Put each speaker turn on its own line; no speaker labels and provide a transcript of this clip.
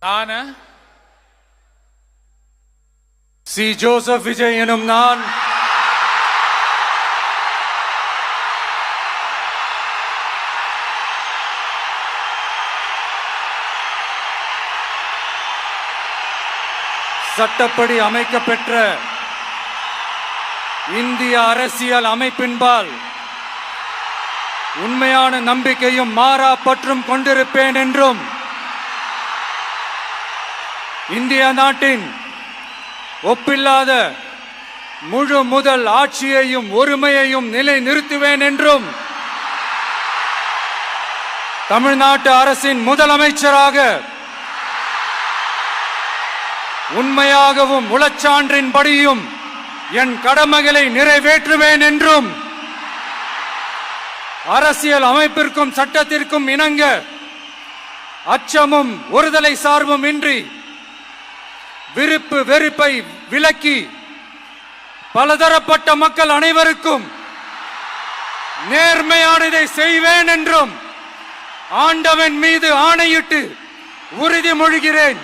நான் C. Joseph Vijay எனும் நான் சட்டப்படி அமைக்கப்பெற்ற இந்திய அரசியல் அமைப்பின்பால் உண்மையான நம்பிக்கையும் மாறா பற்றும் கொண்டிருப்பேன் என்றும் இந்திய நாட்டின் ஒப்பில்லாத முழு முதல் ஆட்சியையும் ஒருமையையும் நிலை நிறுத்துவேன் என்றும் தமிழ்நாட்டு அரசின் முதலமைச்சராக உண்மையாகவும் உளச்சான்றின்படியும் என் கடமைகளை நிறைவேற்றுவேன் என்றும் அரசியல் அமைப்பிற்கும் சட்டத்திற்கும் இணங்க அச்சமும் ஒருதலை சார்பும் இன்றி விருப்பு வெறுப்பை விலக்கி பலதரப்பட்ட மக்கள் அனைவருக்கும் நேர்மையானதை செய்வேன் என்றும் ஆண்டவன் மீது ஆணையிட்டு உறுதிமொழிகிறேன்.